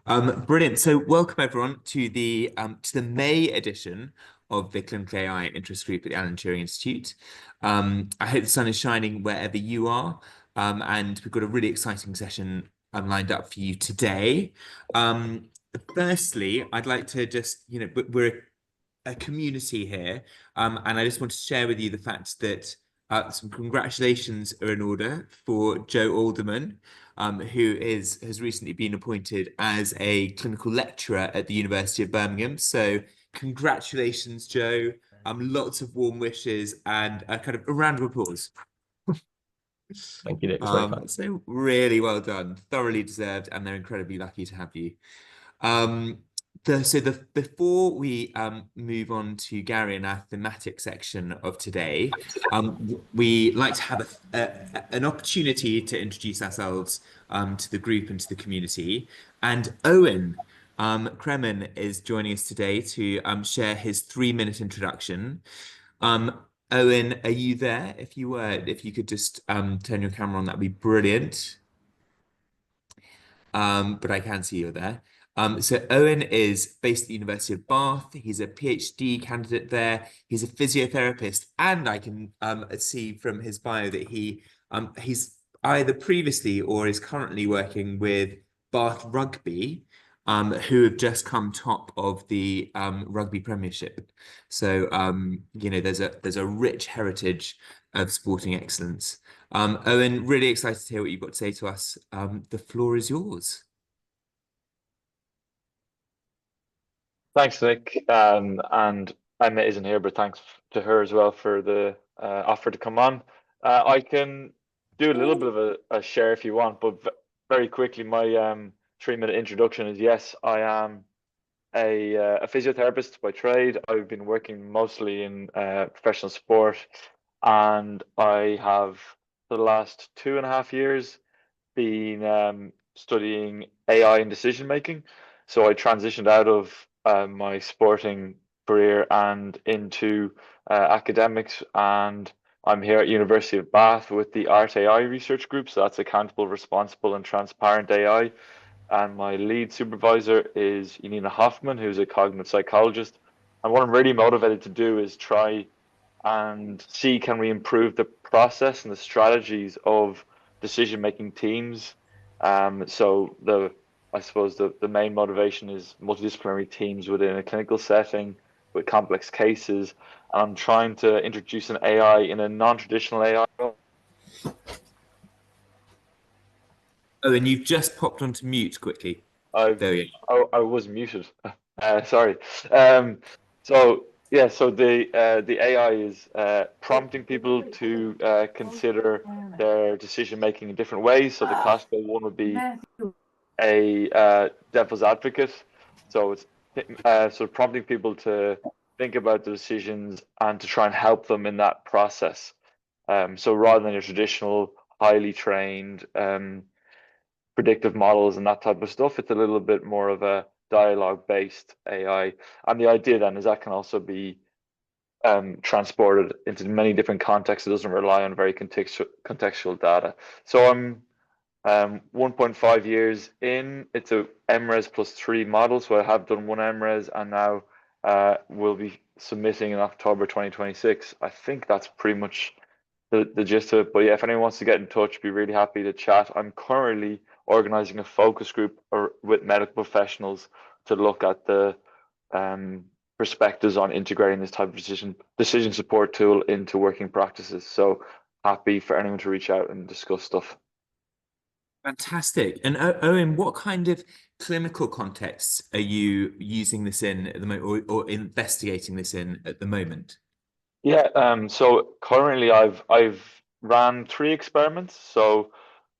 Brilliant. So welcome everyone to the May edition of the Clinical AI Interest Group at the Alan Turing Institute. I hope the sun is shining wherever you are, and we've got a really exciting session lined up for you today. Firstly, I'd like to just, we're a community here, and I just want to share with you the fact that some congratulations are in order for Joe Alderman, who has recently been appointed as a clinical lecturer at the University of Birmingham. So congratulations, Joe. Lots of warm wishes and a kind of a round of applause. Thank you, Nick. It's very kind. So really well done, thoroughly deserved, and they're incredibly lucky to have you. Um, before we move on to Gary and our thematic section of today, we like to have an opportunity to introduce ourselves to the group and to the community. And Owen Kremen is joining us today to share his 3-minute introduction. Owen, are you there? If you could just turn your camera on, that'd be brilliant. But I can see you're there. So Owen is based at the University of Bath. He's a PhD candidate there. He's a physiotherapist, and I can see from his bio that he's either previously or is currently working with Bath Rugby, who have just come top of the Rugby Premiership. So there's a rich heritage of sporting excellence. Owen, really excited to hear what you've got to say to us. The floor is yours. Thanks, Nick. And Emma isn't here, but thanks to her as well for the offer to come on. I can do a little bit of a share if you want, but very quickly, my 3-minute introduction is yes, I am a physiotherapist by trade. I've been working mostly in professional sport, and I have for the last 2.5 years been studying AI and decision making. So I transitioned out of my sporting career and into academics, and I'm here at University of Bath with the Art AI research group. So that's accountable, responsible, and transparent AI. And my lead supervisor is Janina Hoffman, who's a cognitive psychologist. And what I'm really motivated to do is try and see, can we improve the process and the strategies of decision-making teams. I suppose the main motivation is multidisciplinary teams within a clinical setting with complex cases. And I'm trying to introduce an AI in a non-traditional AI. Oh, and you've just popped onto mute quickly. I've There you I was muted. Sorry. Um, so the AI is prompting people to consider their decision making in different ways. So the classical one would be a devil's advocate. So it's sort of prompting people to think about the decisions and to try and help them in that process. So rather than your traditional highly trained predictive models and that type of stuff, it's a little bit more of a dialogue based AI. And the idea then is that can also be transported into many different contexts. It doesn't rely on very contextual data. So I'm 1.5 years in. It's a MRes +3 model. So I have done one MRes, and now we'll be submitting in October 2026. I think that's pretty much the gist of it. But yeah, if anyone wants to get in touch, be really happy to chat. I'm currently organizing a focus group with medical professionals to look at the perspectives on integrating this type of decision support tool into working practices. So happy for anyone to reach out and discuss stuff. Fantastic. And Owen, what kind of clinical contexts are you using this in at the moment, or investigating this in at the moment? Yeah, so currently I've ran 3 experiments, so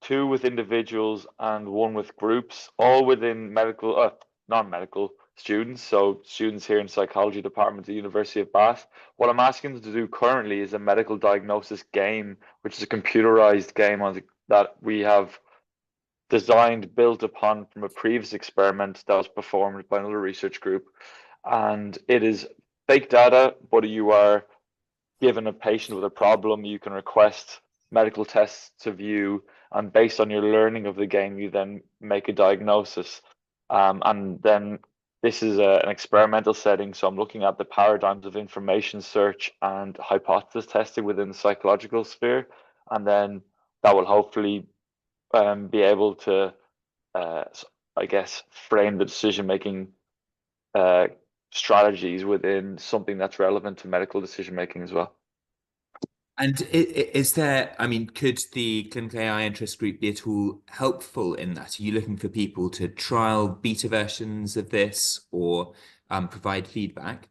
2 with individuals and 1 with groups, all within medical, non-medical students, so students here in psychology department at the University of Bath. What I'm asking them to do currently is a medical diagnosis game, which is a computerized game that we have designed, built upon from a previous experiment that was performed by another research group. And it is fake data, but you are given a patient with a problem, you can request medical tests to view, and based on your learning of the game, you then make a diagnosis. And then this is an experimental setting, so I'm looking at the paradigms of information search and hypothesis testing within the psychological sphere, and then that will hopefully be able to, I guess, frame the decision-making strategies within something that's relevant to medical decision-making as well. And is there, I mean, could the clinical AI interest group be at all helpful in that? Are you looking for people to trial beta versions of this or provide feedback?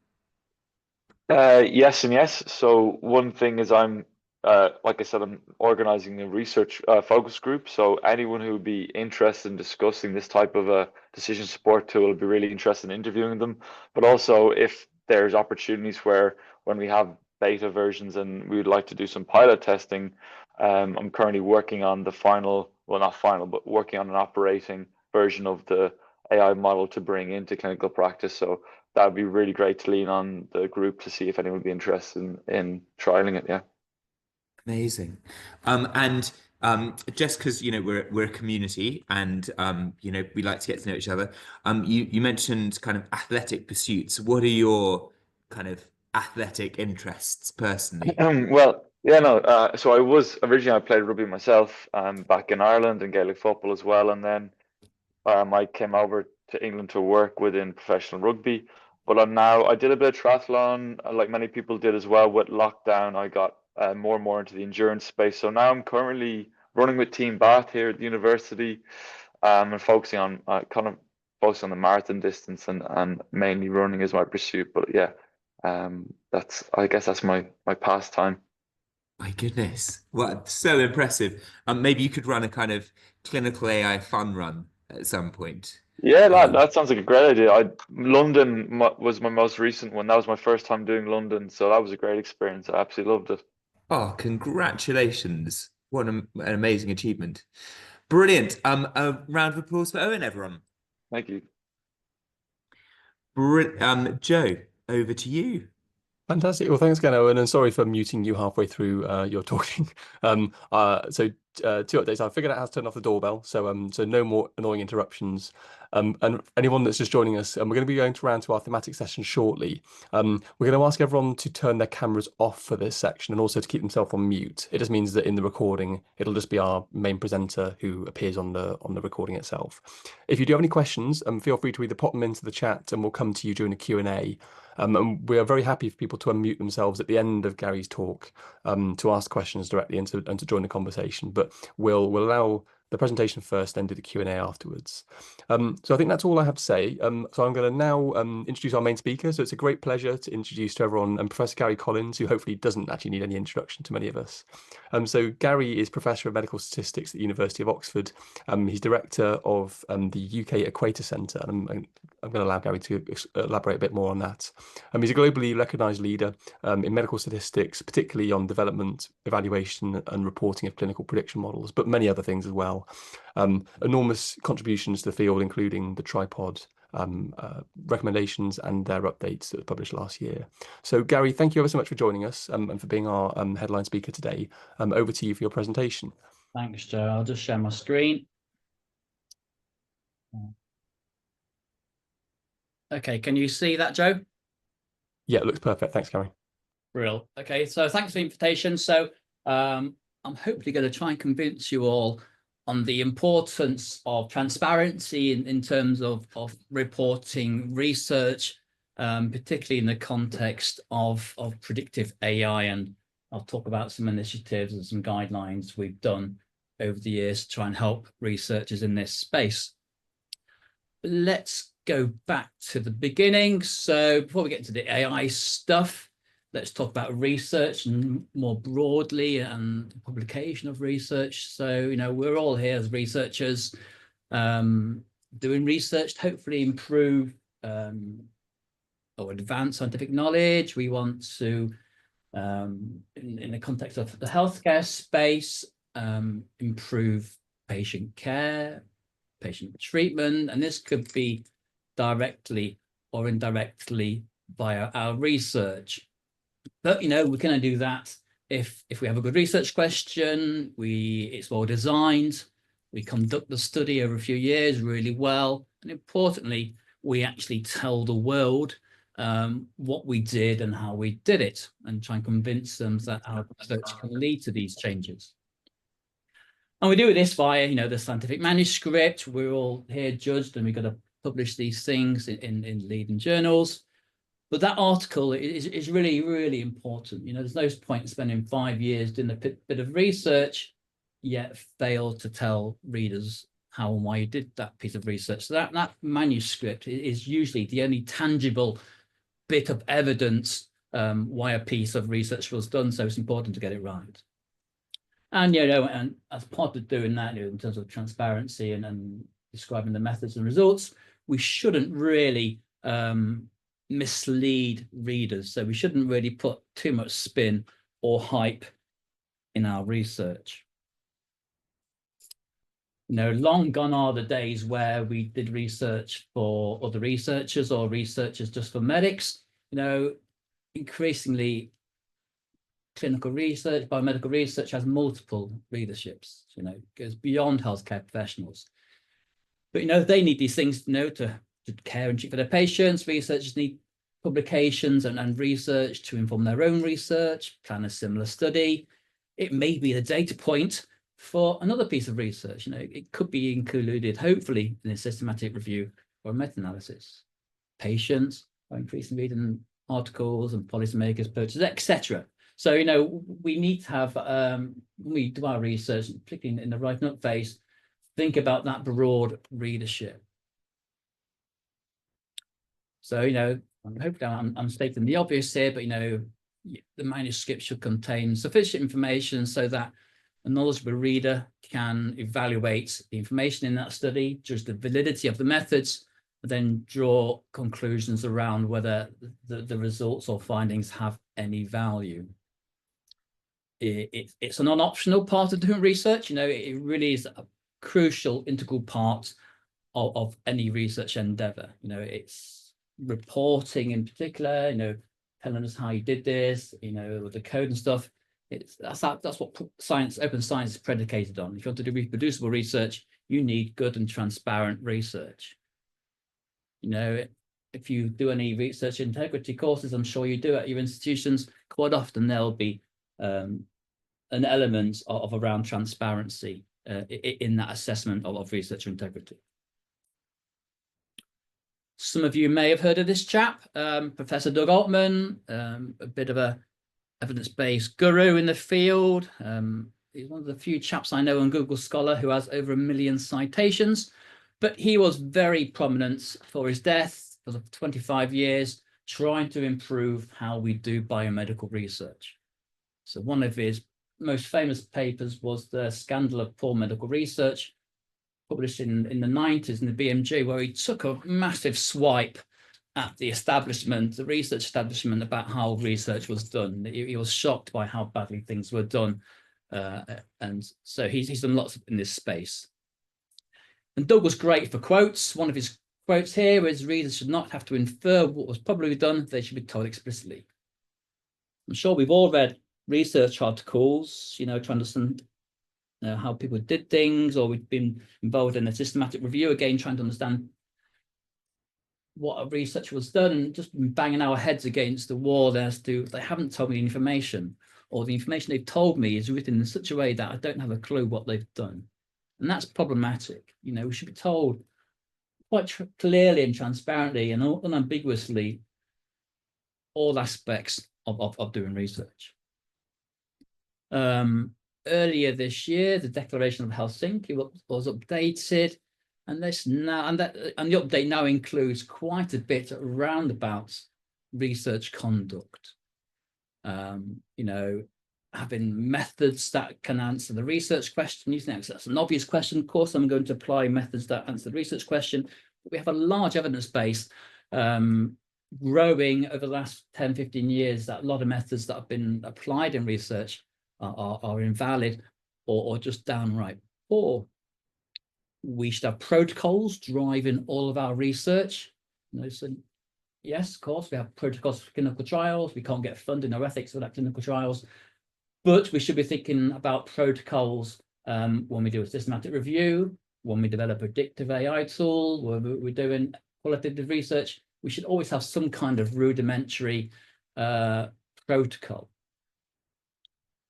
Yes and yes. So one thing is like I said, I'm organizing a research focus group. So anyone who would be interested in discussing this type of a decision support tool will be really interested in interviewing them. But also if there's opportunities where when we have beta versions and we would like to do some pilot testing, I'm currently working on the final, well, not final, but working on an operating version of the AI model to bring into clinical practice. So that would be really great to lean on the group to see if anyone would be interested in trialing it. Yeah. Amazing. And just because we're a community and we like to get to know each other. You mentioned kind of athletic pursuits. What are your kind of athletic interests personally? Well, yeah, no. So I was originally I played rugby myself, back in Ireland and Gaelic football as well, and then I came over to England to work within professional rugby. But I did a bit of triathlon, like many people did as well. With lockdown, I got more and more into the endurance space. So now I'm currently running with Team Bath here at the university, and focusing on kind of focusing on the marathon distance and mainly running is my pursuit. But yeah, I guess that's my pastime. My goodness, what so impressive. Maybe you could run a kind of clinical AI fun run at some point. Yeah, Um, that sounds like a great idea. London was my most recent one. That was my first time doing London, so that was a great experience. I absolutely loved it. oh, congratulations. What an amazing achievement. Brilliant. A round of applause for Owen, everyone. Thank you. Joe, over to you. Fantastic. Well, thanks again, Owen, and sorry for muting you halfway through your talking. Two updates. I figured out how to turn off the doorbell, so no more annoying interruptions. And anyone that's just joining us, we're going to be going around to our thematic session shortly. We're going to ask everyone to turn their cameras off for this section and also to keep themselves on mute. It just means that in the recording, it'll just be our main presenter who appears on the recording itself. If you do have any questions, feel free to either pop them into the chat and we'll come to you during the Q&A. And we are very happy for people to unmute themselves at the end of Gary's talk to ask questions directly and to join the conversation. But we'll allow the presentation first, then do the Q&A afterwards. So I think that's all I have to say. So I'm going to now introduce our main speaker. So it's a great pleasure to introduce to everyone Professor Gary Collins, who hopefully doesn't actually need any introduction to many of us. So Gary is Professor of Medical Statistics at the University of Oxford. He's Director of the UK Equator Centre. And I'm going to allow Gary to elaborate a bit more on that. He's a globally recognised leader in medical statistics, particularly on development, evaluation and reporting of clinical prediction models, but many other things as well. Enormous contributions to the field, including the tripod recommendations and their updates that were published last year. So Gary, thank you ever so much for joining us and for being our headline speaker today. Over to you for your presentation. Thanks, Joe. I'll just share my screen. Okay, can you see that, Joe? Yeah, it looks perfect. Thanks, Gary. Real. Okay, so thanks for the invitation. So I'm hopefully going to try and convince you all on the importance of transparency in terms of reporting research, particularly in the context of predictive AI. And I'll talk about some initiatives and some guidelines we've done over the years to try and help researchers in this space. Let's go back to the beginning. So before we get into the AI stuff, let's talk about research and more broadly and publication of research. So, we're all here as researchers doing research to hopefully improve or advance scientific knowledge. We want to, in the context of the healthcare space, improve patient care, patient treatment, and this could be directly or indirectly via our research. But we're going to do that if we have a good research question, it's well designed, we conduct the study over a few years really well, And importantly, we actually tell the world what we did and how we did it, and try and convince them that our research can lead to these changes. And we do this via, you know, the scientific manuscript. We're all here judged, and we've got to publish these things in leading journals. But that article is really, really important. You know, there's no point in spending 5 years doing a bit of research, yet fail to tell readers how and why you did that piece of research. So that manuscript is usually the only tangible bit of evidence why a piece of research was done. So it's important to get it right. And, you know, and as part of doing that, you know, in terms of transparency and describing the methods and results, we shouldn't really mislead readers. So we shouldn't really put too much spin or hype in our research. You know, long gone are the days where we did research for other researchers or researchers just for medics. You know, increasingly clinical research, biomedical research has multiple readerships, you know, goes beyond healthcare professionals. But, you know, they need these things, you know, to care and treat for their patients. Researchers need publications and research to inform their own research, plan a similar study. It may be a data point for another piece of research. You know, it could be included, hopefully, in a systematic review or meta-analysis. Patients are increasingly reading articles and policymakers, purchases, etc. So, you know, we need to have, when we do our research, particularly in the writing up phase, think about that broad readership. So, you know, hopefully I'm stating the obvious here, but, you know, the manuscript should contain sufficient information so that a knowledgeable reader can evaluate the information in that study, judge the validity of the methods, and then draw conclusions around whether the results or findings have any value. It's a non-optional part of doing research. You know, it really is a crucial, integral part of any research endeavor. You know, it's reporting in particular, you know, telling us how you did this, you know, with the code and stuff. That's what science, open science is predicated on. If you want to do reproducible research, you need good and transparent research. You know, if you do any research integrity courses, I'm sure you do at your institutions, quite often there'll be an element of around transparency in that assessment of research integrity. Some of you may have heard of this chap, Professor Doug Altman, a bit of a evidence-based guru in the field. He's one of the few chaps I know on Google Scholar who has over 1 million citations, but he was very prominent for his death for 25 years, trying to improve how we do biomedical research. So one of his most famous papers was the Scandal of Poor Medical Research, published in the 90s in the BMJ, where he took a massive swipe at the establishment, the research establishment, about how research was done. He was shocked by how badly things were done. And so he's done lots in this space. And Doug was great for quotes. One of his quotes here is, readers should not have to infer what was probably done, they should be told explicitly. I'm sure we've all read research articles, you know, to understand how people did things, or we've been involved in a systematic review, again, trying to understand what a research was done, and just banging our heads against the wall as to, they haven't told me the information, or the information they've told me is written in such a way that I don't have a clue what they've done. And that's problematic. You know, we should be told quite clearly and transparently and unambiguously all aspects of doing research. Earlier this year, the Declaration of Helsinki was updated, and the update now includes quite a bit around about research conduct. You know, having methods that can answer the research question. That's an obvious question. Of course, I'm going to apply methods that answer the research question. But we have a large evidence base growing over the last 10, 15 years, that a lot of methods that have been applied in research are invalid or just downright poor. We should have protocols driving all of our research. You know, so yes, of course, we have protocols for clinical trials. We can't get funding or ethics without clinical trials, but we should be thinking about protocols when we do a systematic review, when we develop a predictive AI tool, when we're doing qualitative research, we should always have some kind of rudimentary protocol.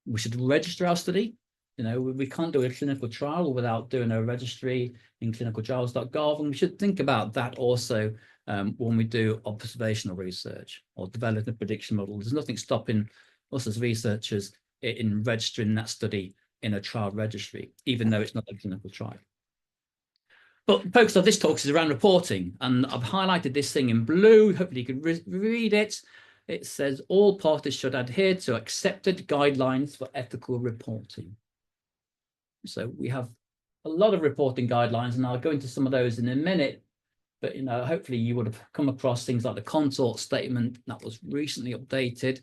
We should register our study. You know, we can't do a clinical trial without doing a registry in clinicaltrials.gov, and we should think about that also when we do observational research or develop a prediction model. There's nothing stopping us as researchers in registering that study in a trial registry, even though it's not a clinical trial. But the focus of this talk is around reporting, and I've highlighted this thing in blue. Hopefully you can read it. It says all parties should adhere to accepted guidelines for ethical reporting. So we have a lot of reporting guidelines, and I'll go into some of those in a minute. But, you know, hopefully you would have come across things like the consort statement that was recently updated,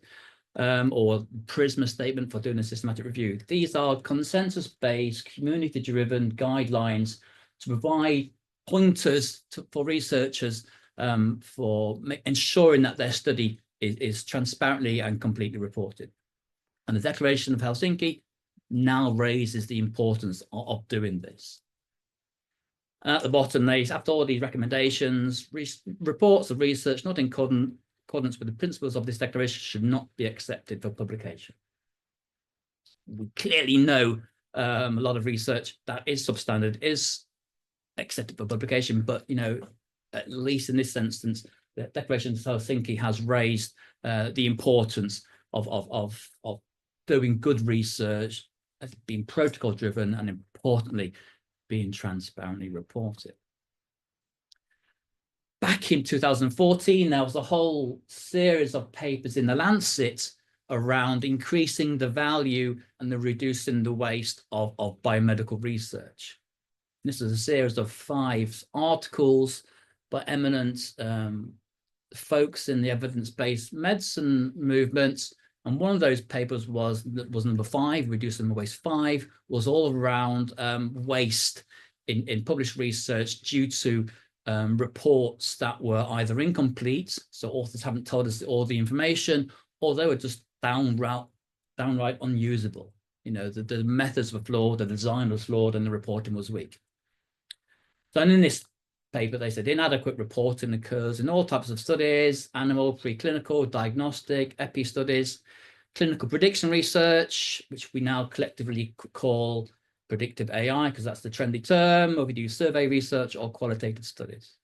or PRISMA statement for doing a systematic review. These are consensus-based, community-driven guidelines to provide pointers for researchers for ensuring that their study is transparently and completely reported. And the Declaration of Helsinki now raises the importance of doing this. At the bottom, after all these recommendations, reports of research not in accordance with the principles of this declaration should not be accepted for publication. We clearly know a lot of research that is substandard is accepted for publication, but, you know, at least in this instance, the Declaration of Helsinki has raised the importance of doing good research, being protocol driven, and importantly, being transparently reported. Back in 2014, there was a whole series of papers in the Lancet around increasing the value and reducing the waste of biomedical research. This is a series of 5 articles by eminent folks in the evidence-based medicine movements. And one of those papers was number 5, Reducing the Waste 5, was all around waste in published research due to reports that were either incomplete, so authors haven't told us all the information, or they were just downright unusable. You know, the methods were flawed, the design was flawed, and the reporting was weak. So in this paper, they said inadequate reporting occurs in all types of studies: animal, preclinical, diagnostic, epi studies, clinical prediction research, which we now collectively call predictive AI, because that's the trendy term, or we do survey research or qualitative studies.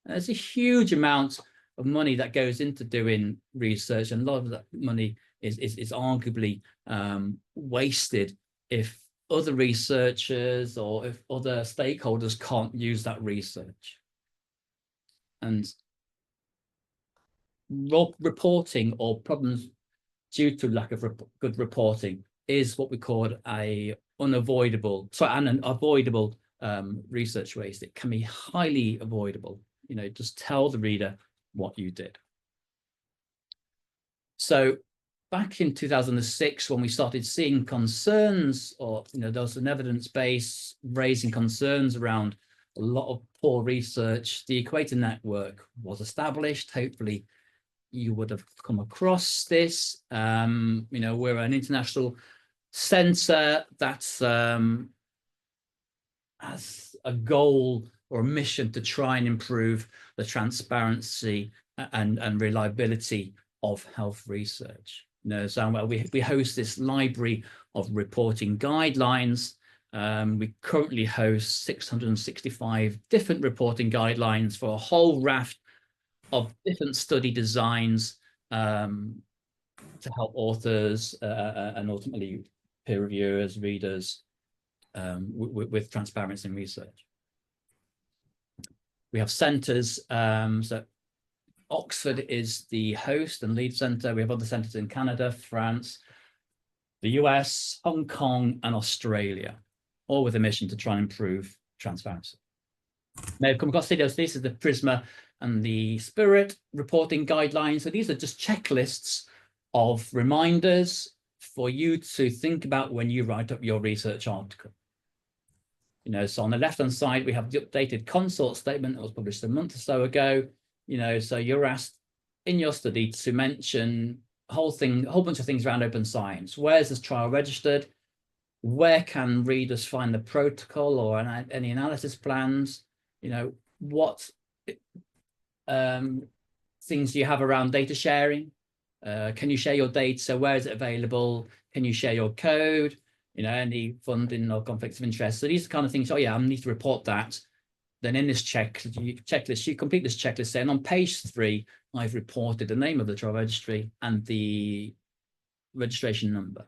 And there's a huge amount of money that goes into doing research, and a lot of that money is arguably wasted if other researchers or if other stakeholders can't use that research. And reporting or problems due to lack of good reporting is what we call an avoidable research waste. It can be highly avoidable. You know, just tell the reader what you did. So back in 2006, when we started seeing concerns, or, you know, there was an evidence base raising concerns around a lot of poor research, the Equator Network was established. Hopefully you would have come across this. You know, we're an international center that's has a goal or a mission to try and improve the transparency and reliability of health research. You know, so we host this library of reporting guidelines. We currently host 665 different reporting guidelines for a whole raft of different study designs to help authors and ultimately peer reviewers, readers, with transparency in research. We have centers, so Oxford is the host and lead center. We have other centers in Canada, France, the US, Hong Kong, and Australia, all with a mission to try and improve transparency. May have come across videos. This is the PRISMA and the Spirit reporting guidelines. So these are just checklists of reminders for you to think about when you write up your research article. You know, so on the left-hand side, we have the updated consort statement that was published a month or so ago. You know, so you're asked in your study to mention a whole bunch of things around open science. Where's this trial registered? where can readers find the protocol or any analysis plans? You know, what things do you have around data sharing? Can you share your data? Where is it available? Can you share your code? You know, any funding or conflicts of interest? So these are the kind of things, oh yeah, I need to report that. Then in this checklist, you complete this checklist saying on page 3, I've reported the name of the trial registry and the registration number.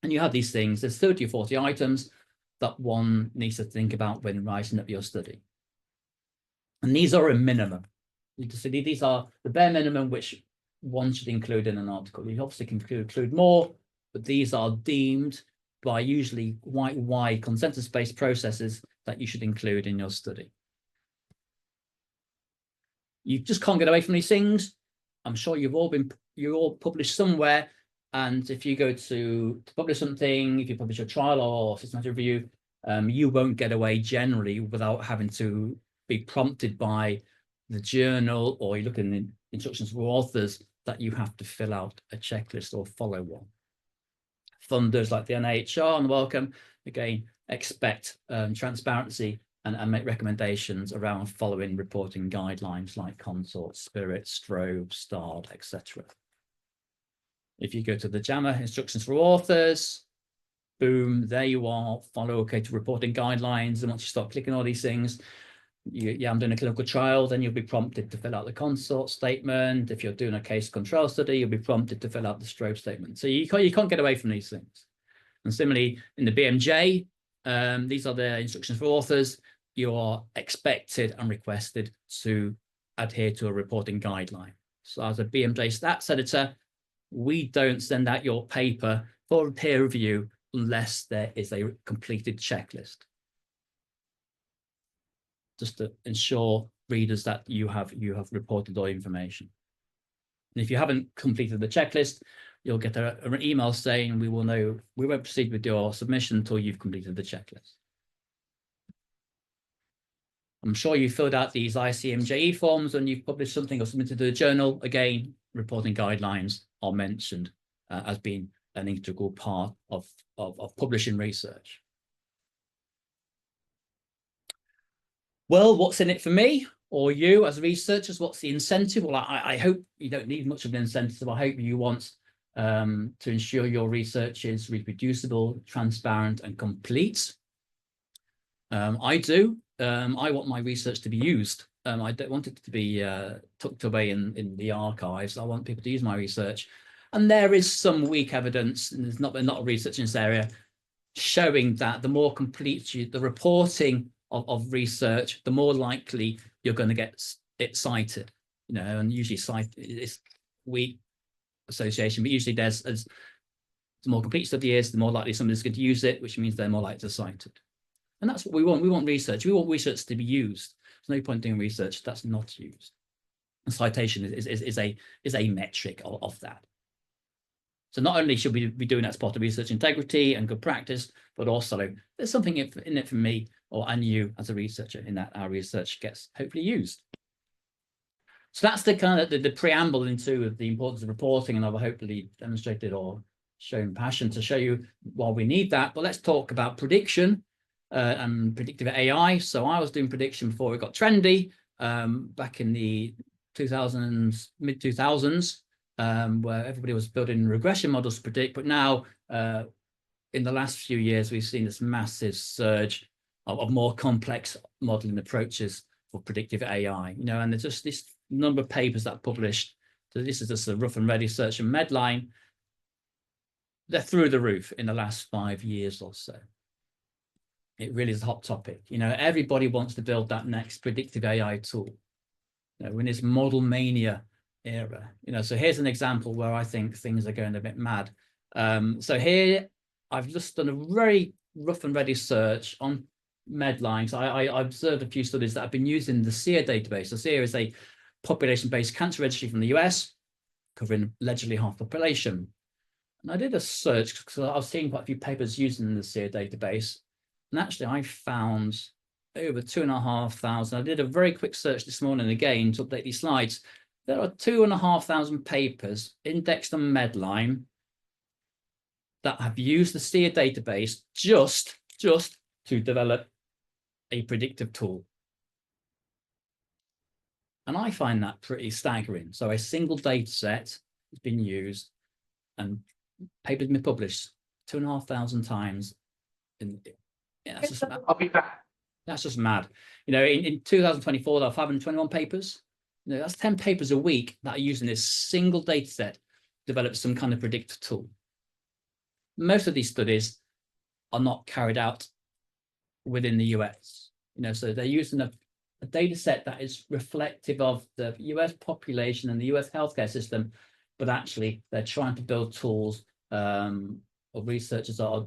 And you have these things, there's 30 or 40 items that one needs to think about when writing up your study. And these are a minimum. So these are the bare minimum which one should include in an article. You obviously can include more, but these are deemed by usually wide consensus-based processes that you should include in your study. You just can't get away from these things. I'm sure you're all published somewhere. And if you go to publish something, if you publish a trial or systematic review, you won't get away generally without having to be prompted by the journal, or you look in the instructions for authors that you have to fill out a checklist or follow one. Funders like the NIHR and Wellcome, again, expect transparency and make recommendations around following reporting guidelines like Consort, Spirit, Strobe, STARD, etc. If you go to the JAMA instructions for authors, boom, there you are, follow to reporting guidelines. And once you start clicking all these things, yeah, I'm doing a clinical trial, then you'll be prompted to fill out the consort statement. If you're doing a case control study, you'll be prompted to fill out the Strobe statement. So you can't get away from these things. And similarly, in the BMJ, these are the instructions for authors. You are expected and requested to adhere to a reporting guideline. So as a BMJ stats editor, we don't send out your paper for peer review unless there is a completed checklist, just to ensure readers that you have reported all information. And if you haven't completed the checklist, you'll get an email saying we won't proceed with your submission until you've completed the checklist. I'm sure you filled out these ICMJE forms when you've published something or submitted to the journal. Again, reporting guidelines are mentioned as being an integral part of publishing research. Well, what's in it for me or you as researchers? What's the incentive? Well, I hope you don't need much of an incentive. I hope you want to ensure your research is reproducible, transparent, and complete. I do. I want my research to be used. I don't want it to be tucked away in the archives. I want people to use my research. And there is some weak evidence, and there's not a lot of research in this area, showing that the more complete the reporting of research, the more likely you're going to get it cited. You know, and usually it's weak association, but usually there's the more complete study is, the more likely somebody's going to use it, which means they're more likely to cite it. And that's what we want. We want research. We want research to be used. There's no point doing research that's not used. And citation is a metric of that. So not only should we be doing that as part of research integrity and good practice, but also there's something in it for me and you as a researcher, in that our research gets hopefully used. So that's the kind of the preamble into the importance of reporting, and I've hopefully demonstrated or shown passion to show you why we need that. But let's talk about prediction and predictive AI. So I was doing prediction before it got trendy back in the mid 2000s. Where everybody was building regression models to predict, but now in the last few years we've seen this massive surge of more complex modeling approaches for predictive AI. You know, and there's just this number of papers that are published. So this is just a rough and ready search and Medline. They're through the roof in the last 5 years or so. It really is a hot topic. You know, everybody wants to build that next predictive AI tool. You know, when it's model mania era, you know, so here's an example where I think things are going a bit mad. So here I've just done a very rough and ready search on Medline. So I observed a few studies that have been used in the SEER database. So SEER is a population-based cancer registry from the US, covering allegedly half the population. And I did a search because I was seeing quite a few papers using the SEER database. And actually I found over 2,500. I did a very quick search this morning again to update these slides. There are 2,500 papers indexed on Medline that have used the STEER database just to develop a predictive tool. And I find that pretty staggering. So a single data set has been used and papers been published 2,500 times. Yeah, that's just mad. You know, in 2024, there are 521 papers. You know, that's 10 papers a week that are using this single data set to develop some kind of predictive tool. Most of these studies are not carried out within the US. You know, so they're using a data set that is reflective of the US population and the US healthcare system, but actually they're trying to build tools, or researchers are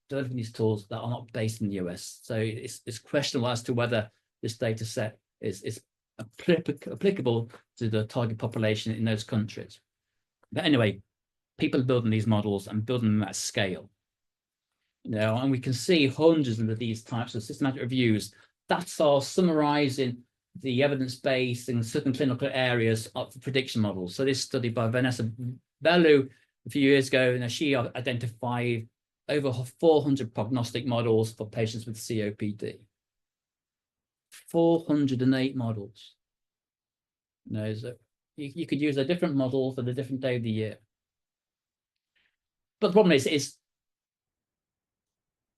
developing these tools that are not based in the US. So it's questionable as to whether this data set is applicable to the target population in those countries. But anyway, people are building these models and building them at scale. You know, and we can see hundreds of these types of systematic reviews that are summarizing the evidence base in certain clinical areas of the prediction models. So this study by Vanessa Bellew a few years ago, and she identified over 400 prognostic models for patients with COPD. 408 models. You know, so you could use a different model for the different day of the year. But the problem is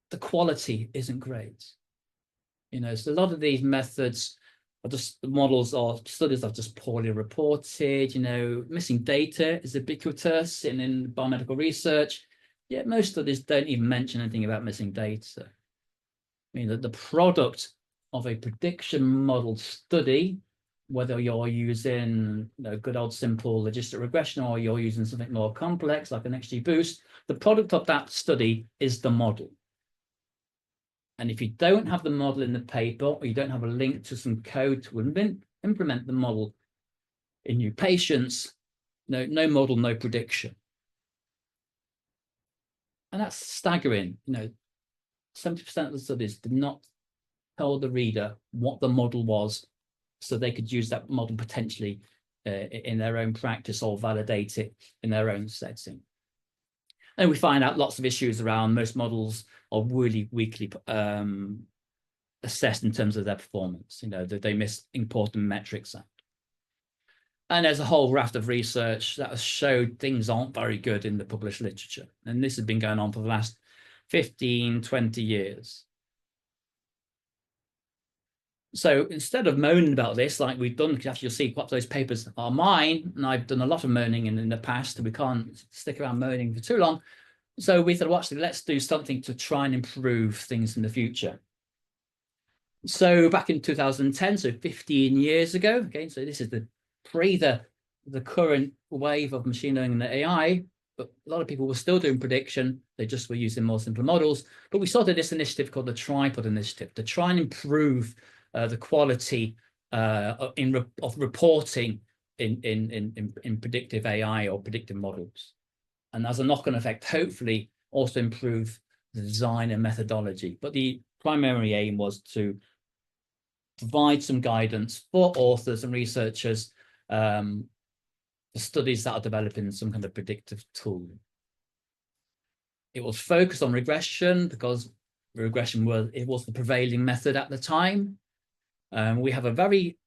the quality isn't great. You know, so a lot of these methods are just, the models or studies are just poorly reported. You know, missing data is ubiquitous in biomedical research. Yet most studies don't even mention anything about missing data. I mean, the product of a prediction model study, whether you're using, you know, good old simple logistic regression or you're using something more complex like an XGBoost, the product of that study is the model. And if you don't have the model in the paper, or you don't have a link to some code to implement the model in new patients, no model, no prediction. And that's staggering. You know, 70% of the studies did not tell the reader what the model was, so they could use that model potentially in their own practice or validate it in their own setting. And we find out lots of issues around most models are really weakly assessed in terms of their performance. You know, that they miss important metrics out. And there's a whole raft of research that has showed things aren't very good in the published literature. And this has been going on for the last 15, 20 years. So instead of moaning about this, like we've done, because you'll see quite those papers are mine, and I've done a lot of moaning in the past, we can't stick around moaning for too long. So we thought, well, actually, let's do something to try and improve things in the future. So back in 2010, so 15 years ago, okay, so this is the current wave of machine learning and AI, but a lot of people were still doing prediction. They just were using more simple models. But we started this initiative called the Tripod Initiative to try and improve the quality of reporting in predictive AI or predictive models. And as a knock-on effect, hopefully also improve the design and methodology. But the primary aim was to provide some guidance for authors and researchers for studies that are developing some kind of predictive tool. It was focused on regression because regression was the prevailing method at the time. We have a very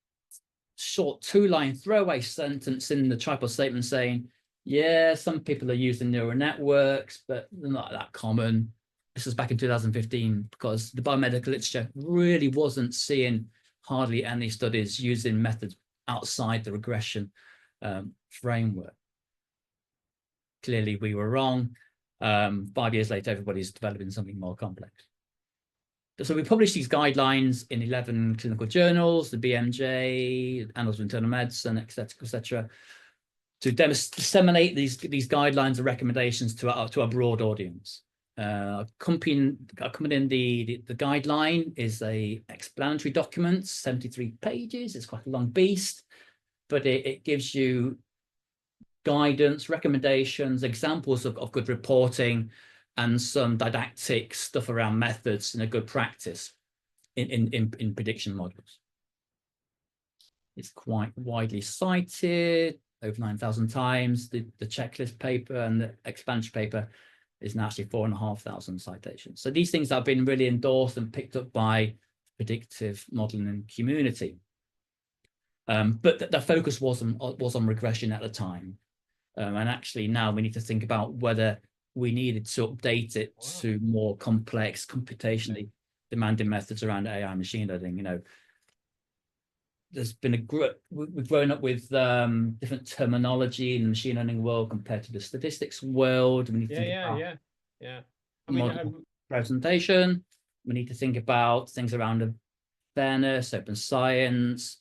short 2-line throwaway sentence in the tripod statement saying, yeah, some people are using neural networks, but they're not that common. This was back in 2015 because the biomedical literature really wasn't seeing hardly any studies using methods outside the regression framework. Clearly, we were wrong. 5 years later, everybody's developing something more complex. So we published these guidelines in 11 clinical journals, the BMJ, Annals of Internal Medicine, et cetera, to disseminate these guidelines and recommendations to our broad audience. Accompanying the guideline is a explanatory document, 73 pages. It's quite a long beast, but it gives you guidance, recommendations, examples of good reporting, and some didactic stuff around methods and a good practice in prediction models. It's quite widely cited, over 9,000 times. The checklist paper and the explanatory paper is now actually 4,500 citations. So these things have been really endorsed and picked up by predictive modeling community. But the focus was on regression at the time. And actually now we need to think about whether we needed to update it to more complex, computationally demanding methods around AI machine learning. You know, there's been we've grown up with different terminology in the machine learning world compared to the statistics world. We need to think about I mean, presentation. We need to think about things around fairness, open science,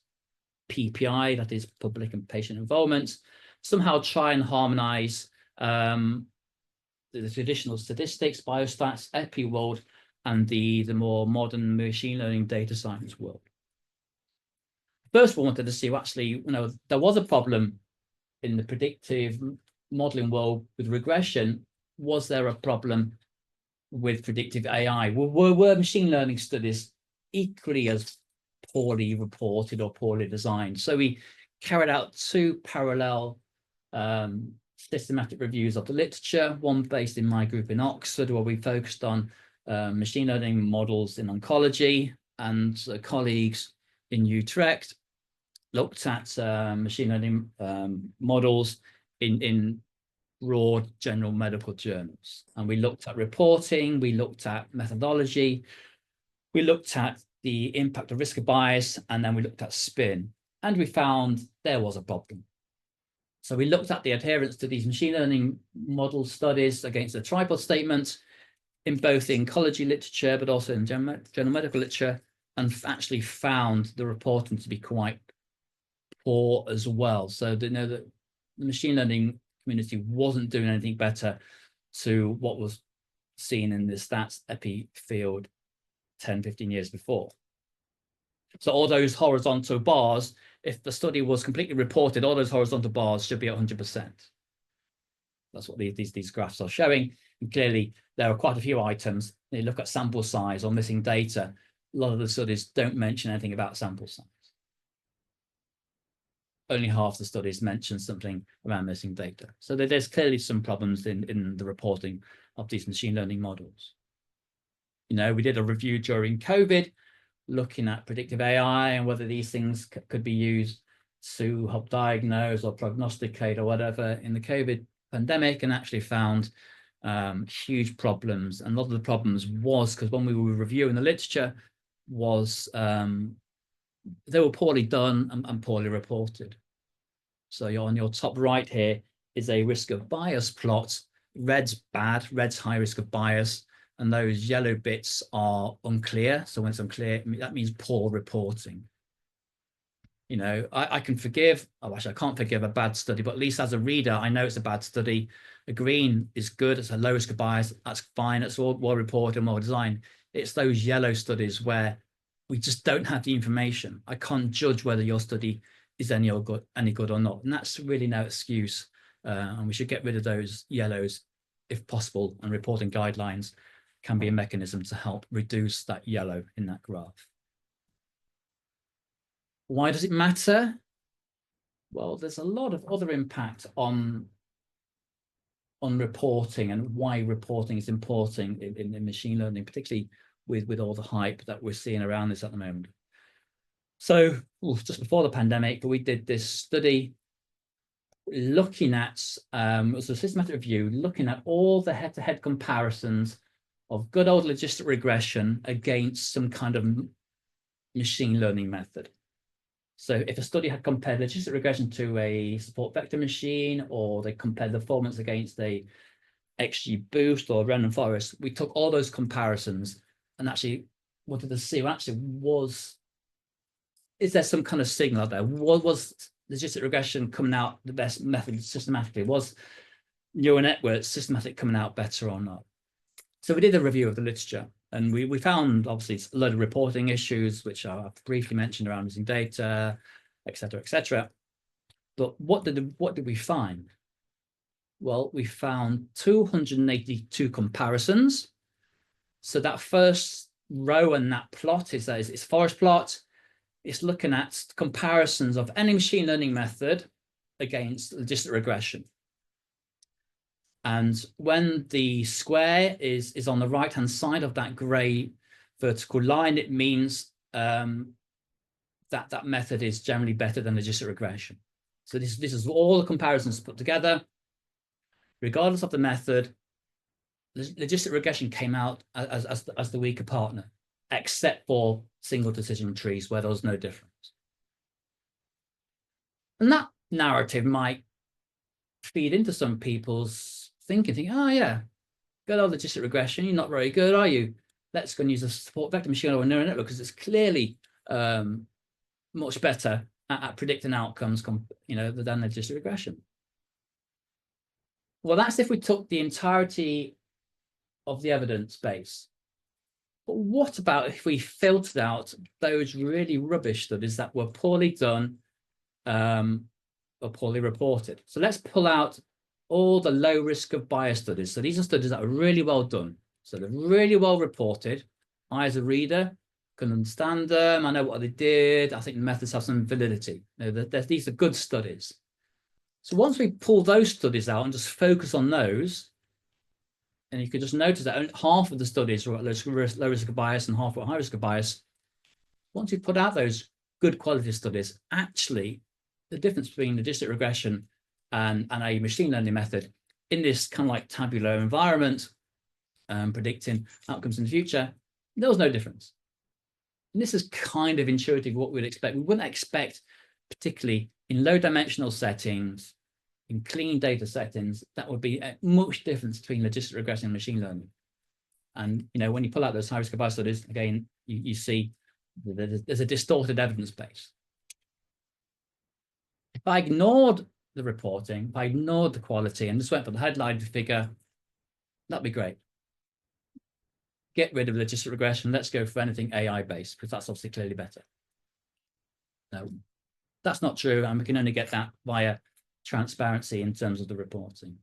PPI, that is public and patient involvement. Somehow try and harmonize the traditional statistics, biostats, epi world, and the more modern machine learning data science world. First, we wanted to see, actually, you know, there was a problem in the predictive modeling world with regression. Was there a problem with predictive AI? Were machine learning studies equally as poorly reported or poorly designed? So we carried out 2 parallel systematic reviews of the literature, one based in my group in Oxford, where we focused on machine learning models in oncology, and colleagues in Utrecht looked at machine learning models in broad general medical journals. And we looked at reporting, we looked at methodology, we looked at the impact of risk of bias, and then we looked at spin. And we found there was a problem. So we looked at the adherence to these machine learning model studies against the tripod statement in both the oncology literature, but also in general medical literature, and actually found the reporting to be quite poor as well. So they know that the machine learning community wasn't doing anything better to what was seen in the stats epi field 10, 15 years before. So all those horizontal bars, if the study was completely reported, all those horizontal bars should be 100%. That's what these graphs are showing. And clearly, there are quite a few items. They look at sample size or missing data. A lot of the studies don't mention anything about sample size. Only half the studies mention something around missing data. So there's clearly some problems in the reporting of these machine learning models. You know, we did a review during COVID, looking at predictive AI and whether these things could be used to help diagnose or prognosticate or whatever in the COVID pandemic, and actually found huge problems. And a lot of the problems was because when we were reviewing the literature was they were poorly done and poorly reported. So you're on your top right here is a risk of bias plot. Red's bad, red's high risk of bias, and those yellow bits are unclear. So when it's unclear, that means poor reporting. You know, I can forgive, oh, actually I can't forgive a bad study, but at least as a reader, I know it's a bad study. A green is good, it's a low risk of bias, that's fine, it's all well reported and well designed. It's those yellow studies where we just don't have the information. I can't judge whether your study is any good or not. And that's really no excuse. And we should get rid of those yellows if possible, and reporting guidelines can be a mechanism to help reduce that yellow in that graph. Why does it matter? Well, there's a lot of other impact on reporting and why reporting is important in machine learning, particularly with all the hype that we're seeing around this at the moment. So just before the pandemic, we did this study looking at, it was a systematic review, looking at all the head-to-head comparisons of good old logistic regression against some kind of machine learning method. So if a study had compared logistic regression to a support vector machine, or they compared the performance against a XGBoost or random forest, we took all those comparisons and actually wanted to see, well, actually, is there some kind of signal out there? Was logistic regression coming out the best method systematically? Was neural networks systematic coming out better or not? So we did a review of the literature, and we found obviously a load of reporting issues, which I've briefly mentioned around missing data, et cetera, et cetera. But what did we find? Well, we found 282 comparisons. So that first row in that plot is forest plot. It's looking at comparisons of any machine learning method against logistic regression. And when the square is on the right-hand side of that gray vertical line, it means that method is generally better than logistic regression. So this is all the comparisons put together. Regardless of the method, logistic regression came out as the weaker partner, except for single decision trees where there was no difference. And that narrative might feed into some people's thinking, oh yeah, good old logistic regression, you're not very good, are you? Let's go and use a support vector machine or a neural network because it's clearly much better at predicting outcomes, than logistic regression. Well, that's if we took the entirety of the evidence base. But what about if we filtered out those really rubbish studies that were poorly done or poorly reported? So let's pull out all the low risk of bias studies. So these are studies that are really well done. So they're really well reported. I, as a reader, can understand them. I know what they did. I think the methods have some validity. These are good studies. So once we pull those studies out and just focus on those, and you could just notice that half of the studies are at low risk of bias and half are at high risk of bias. Once you put out those good quality studies, actually, the difference between logistic regression and a machine learning method in this kind of like tabular environment, predicting outcomes in the future, there was no difference. And this is kind of intuitive what we'd expect. We wouldn't expect, particularly in low dimensional settings, in clean data settings, that would be a much difference between logistic regression and machine learning. And when you pull out those high risk of bias studies, again, you see there's a distorted evidence base. If I ignored the reporting, if I ignored the quality and just went for the headline figure, that'd be great. Get rid of logistic regression. Let's go for anything AI-based, because that's obviously clearly better. No, that's not true, and we can only get that via transparency in terms of the reporting.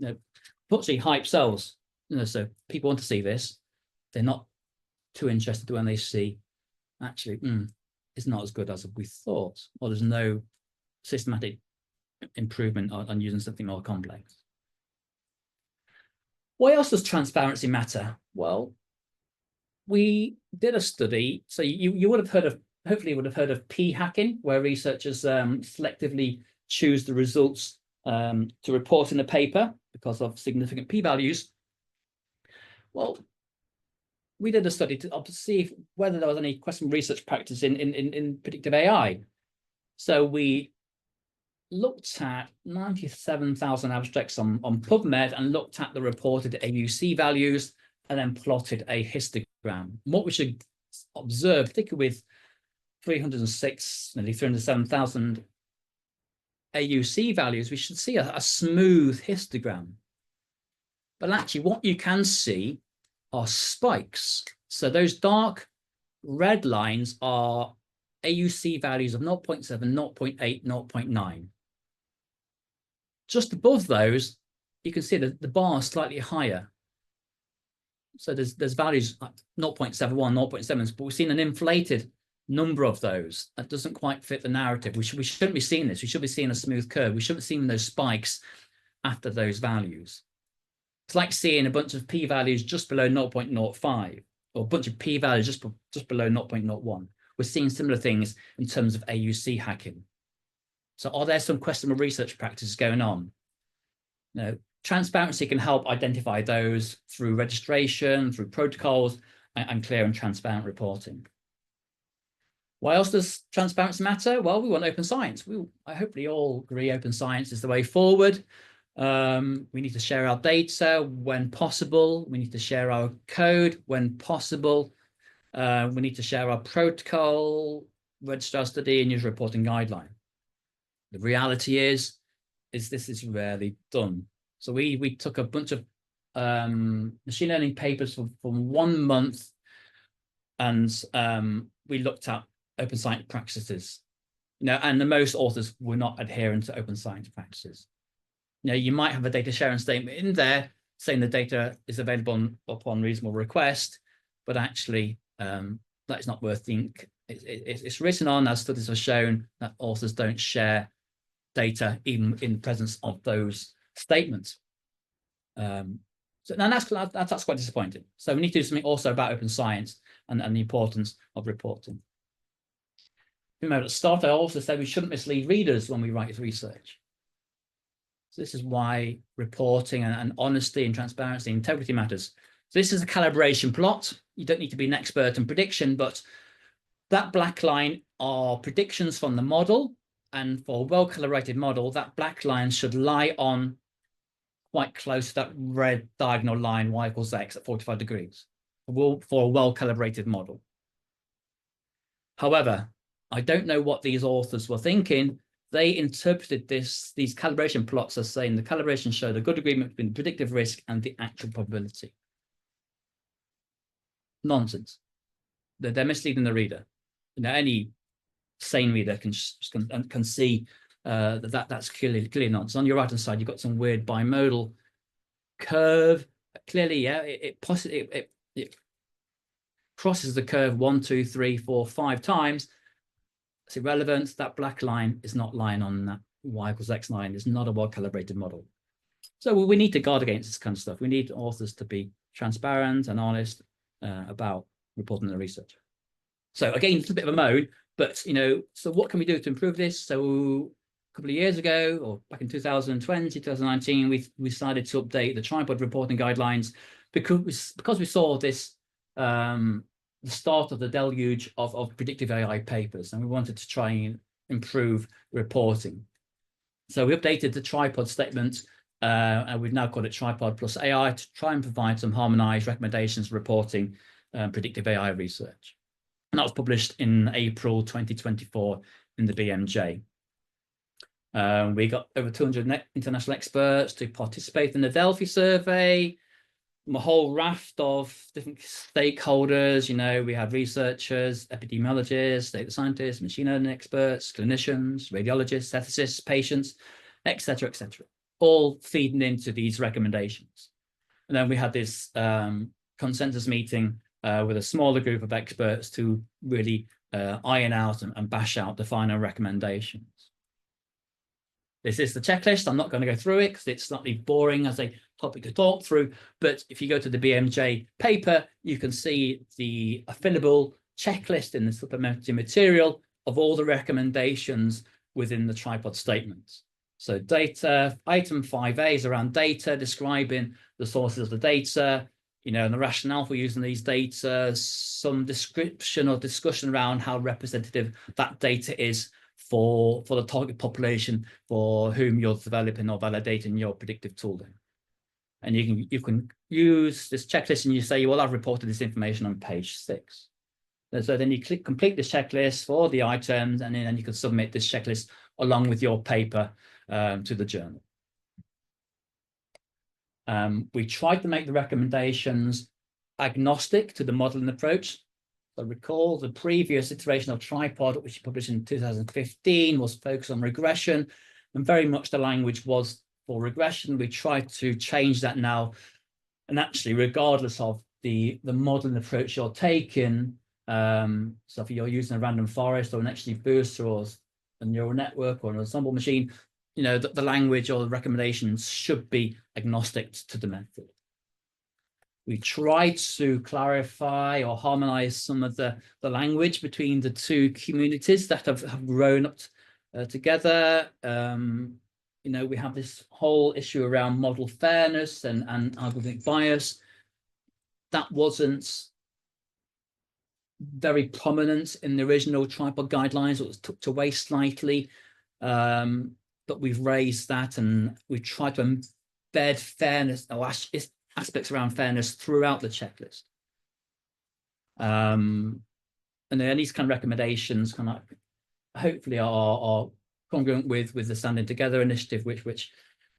Unfortunately, hype sells. So people want to see this. They're not too interested when they see, actually, it's not as good as we thought, or there's no systematic improvement on using something more complex. Why else does transparency matter? Well, we did a study. So you would have heard of, hopefully you would have heard of p-hacking, where researchers selectively choose the results to report in a paper because of significant p-values. Well, we did a study to see whether there was any question research practice in predictive AI. So we looked at 97,000 abstracts on PubMed and looked at the reported AUC values and then plotted a histogram. What we should observe, particularly with 306, nearly 307,000 AUC values, we should see a smooth histogram. But actually what you can see are spikes. So those dark red lines are AUC values of 0.7, 0.8, 0.9. Just above those, you can see that the bar is slightly higher. So there's values like 0.71, 0.7, but we've seen an inflated number of those. That doesn't quite fit the narrative. We shouldn't be seeing this. We should be seeing a smooth curve. We shouldn't be seeing those spikes after those values. It's like seeing a bunch of p-values just below 0.05 or a bunch of p-values just below 0.01. We're seeing similar things in terms of AUC hacking. So are there some questionable research practices going on? No. Transparency can help identify those through registration, through protocols, and clear and transparent reporting. Why else does transparency matter? Well, we want open science. I hope we all agree open science is the way forward. We need to share our data when possible. We need to share our code when possible. We need to share our protocol, register our study, and use reporting guideline. The reality is this is rarely done. So we took a bunch of machine learning papers from 1 month, and we looked at open science practices. And the most authors were not adherent to open science practices. You might have a data sharing statement in there saying the data is available upon reasonable request, but actually that is not worth think. It's written on, as studies have shown, that authors don't share data even in the presence of those statement. So now that's quite disappointing. So we need to do something also about open science and the importance of reporting. Remember, at the start, I also said we shouldn't mislead readers when we write research. So this is why reporting and honesty and transparency and integrity matters. So this is a calibration plot. You don't need to be an expert in prediction, but that black line are predictions from the model. And for a well-calibrated model, that black line should lie on quite close to that red diagonal line, y equals x at 45 degrees, for a well-calibrated model. However, I don't know what these authors were thinking. They interpreted these calibration plots as saying the calibration showed a good agreement between the predictive risk and the actual probability. Nonsense. They're misleading the reader. You know, any sane reader can see that's clearly nonsense. On your right hand side, you've got some weird bimodal curve. Clearly, yeah, it crosses the curve 1, 2, 3, 4, 5 times. It's irrelevant. That black line is not lying on that y equals x line. It's not a well-calibrated model. So we need to guard against this kind of stuff. We need authors to be transparent and honest about reporting their research. So again, it's a bit of a moan, but you know, so what can we do to improve this? So a couple of years ago, or back in 2020, 2019, we decided to update the tripod reporting guidelines because we saw this the start of the deluge of predictive AI papers, and we wanted to try and improve reporting. So we updated the tripod statement, and we've now called it Tripod Plus AI to try and provide some harmonized recommendations reporting predictive AI research. And that was published in April 2024 in the BMJ. We got over 200 international experts to participate in the Delphi survey. A whole raft of different stakeholders. You know, we had researchers, epidemiologists, data scientists, machine learning experts, clinicians, radiologists, ethicists, patients, etc., all feeding into these recommendations. And then we had this consensus meeting with a smaller group of experts to really iron out and bash out the final recommendations. This is the checklist. I'm not going to go through it because it's slightly boring as a topic to talk through. But if you go to the BMJ paper, you can see the fillable checklist in the supplementary material of all the recommendations within the tripod statements. So data, item 5A is around data, describing the sources of the data, you know, and the rationale for using these data, some description or discussion around how representative that data is for the target population for whom you're developing or validating your predictive tooling. And you can use this checklist and you say, well, I've reported this information on page 6. And so then you complete this checklist for the items, and then you can submit this checklist along with your paper to the journal. We tried to make the recommendations agnostic to the modeling approach. So recall the previous iteration of Tripod, which we published in 2015, was focused on regression, and very much the language was for regression. We tried to change that now, and actually, regardless of the modeling approach you're taking, so if you're using a random forest or an XGBoost or a neural network or an ensemble machine, you know, the language or the recommendations should be agnostic to the method. We tried to clarify or harmonize some of the language between the two communities that have grown up together. You know, we have this whole issue around model fairness and algorithmic bias. That wasn't very prominent in the original tripod guidelines. It was tucked away slightly, but we've raised that, and we've tried to embed fairness or aspects around fairness throughout the checklist. And then these kind of recommendations kind of hopefully are congruent with the Standing Together initiative, which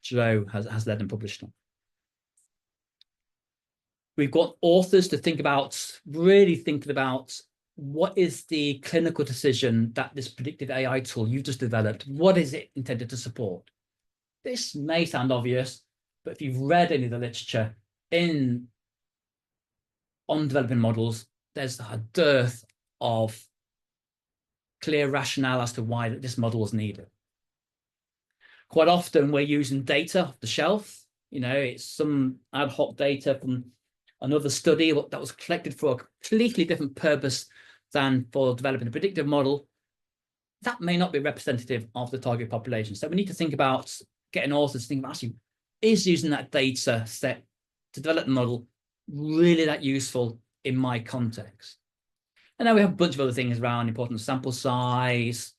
Joe has led and published on. We've got authors to think about, really thinking about what is the clinical decision that this predictive AI tool you just developed, what is it intended to support? This may sound obvious, but if you've read any of the literature on developing models, there's a dearth of clear rationale as to why this model was needed. Quite often we're using data off the shelf. It's some ad hoc data from another study that was collected for a completely different purpose than for developing a predictive model. That may not be representative of the target population. So we need to think about getting authors to think about, actually, is using that data set to develop the model really that useful in my context? And then we have a bunch of other things around important sample size,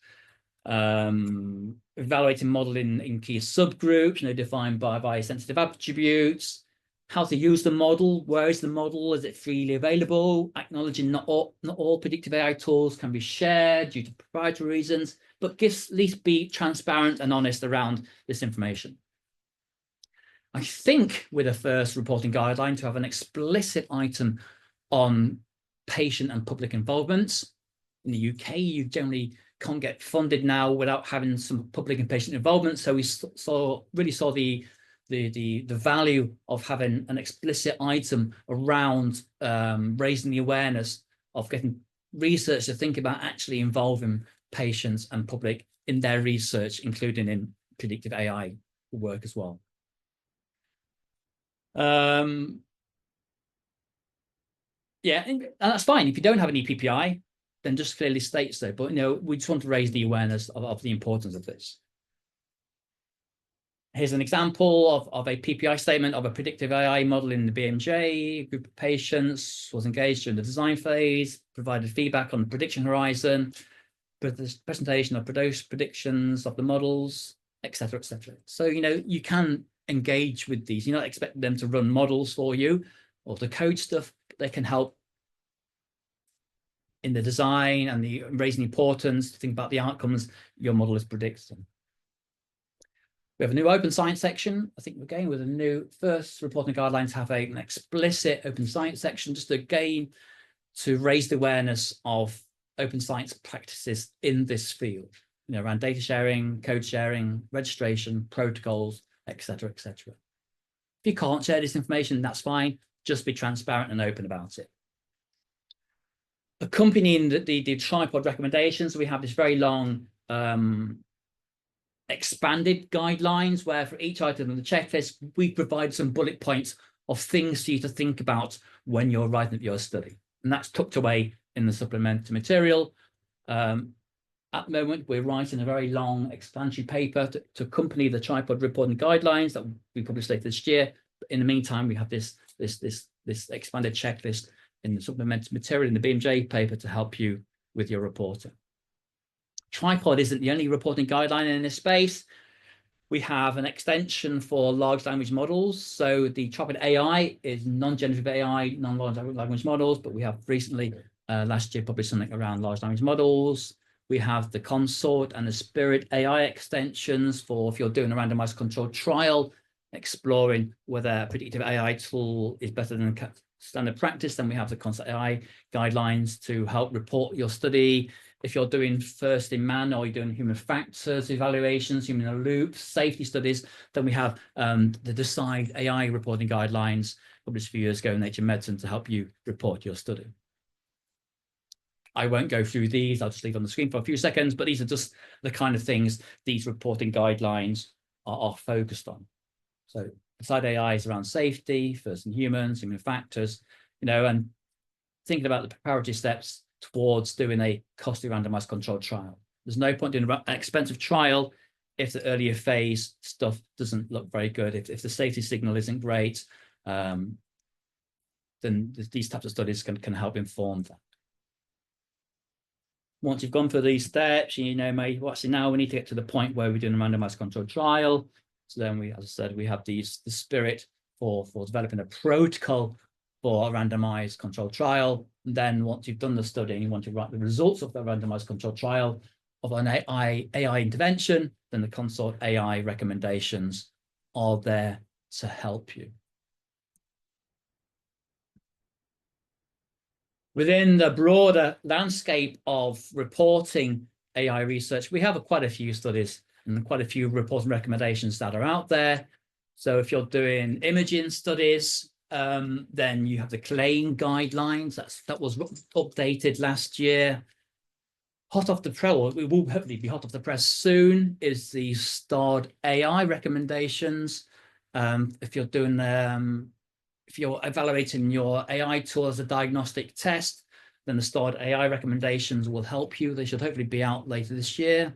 evaluating model in key subgroups, defined by sensitive attributes, how to use the model, where is the model, is it freely available, acknowledging not all predictive AI tools can be shared due to proprietary reasons, but at least be transparent and honest around this information. I think we're the first reporting guideline to have an explicit item on patient and public involvement. In the UK, you generally can't get funded now without having some public and patient involvement. So we really saw the value of having an explicit item around raising the awareness of getting research to think about actually involving patients and public in their research, including in predictive AI work as well. Yeah, and that's fine. If you don't have any PPI, then just clearly state so. But we just want to raise the awareness of the importance of this. Here's an example of a PPI statement of a predictive AI model in the BMJ. A group of patients was engaged during the design phase, provided feedback on the prediction horizon, presentation of predictions of the models, etc., etc. So, you can engage with these. You're not expecting them to run models for you or to code stuff, but they can help in the design and the raising importance to think about the outcomes your model is predicting. We have a new open science section. I think we're going with a new first reporting guidelines have an explicit open science section, just again to raise the awareness of open science practices in this field, around data sharing, code sharing, registration, protocols, etc., etc. If you can't share this information, that's fine. Just be transparent and open about it. Accompanying the tripod recommendations, we have this very long expanded guidelines where for each item on the checklist, we provide some bullet points of things for you to think about when you're writing up your study. And that's tucked away in the supplementary material. At the moment, we're writing a very long explanatory paper to accompany the tripod reporting guidelines that we published later this year. But in the meantime, we have this expanded checklist in the supplementary material in the BMJ paper to help you with your reporting. Tripod isn't the only reporting guideline in this space. We have an extension for large language models. So the Tripod AI is non-generative AI, non-large language models, but we have recently, last year, published something around large language models. We have the Consort and the Spirit AI extensions for if you're doing a randomized controlled trial, exploring whether a predictive AI tool is better than standard practice. Then we have the Consort AI guidelines to help report your study. If you're doing first in man or you're doing human factors evaluations, human in the loop, safety studies, then we have the Decide AI reporting guidelines published a few years ago in Nature Medicine to help you report your study. I won't go through these. I'll just leave on the screen for a few seconds, but these are just the kind of things these reporting guidelines are focused on. So Decide AI is around safety, first in humans, human factors, and thinking about the preparatory steps towards doing a costly randomized controlled trial. There's no point doing an expensive trial if the earlier phase stuff doesn't look very good. If the safety signal isn't great, then these types of studies can help inform that. Once you've gone through these steps, actually now we need to get to the point where we're doing a randomized controlled trial. So then as I said, we have the Spirit for developing a protocol for a randomized controlled trial. And then once you've done the study and you want to write the results of the randomized controlled trial of an AI intervention, then the Consort AI recommendations are there to help you. Within the broader landscape of reporting AI research, we have quite a few studies and quite a few reporting recommendations that are out there. So if you're doing imaging studies, then you have the CLAIM guidelines that was updated last year. hot off the press, or we will hopefully be hot off the press soon, is the starred AI recommendations. If you're doing, if you're evaluating your AI tool as a diagnostic test, then the starred AI recommendations will help you. They should hopefully be out later this year.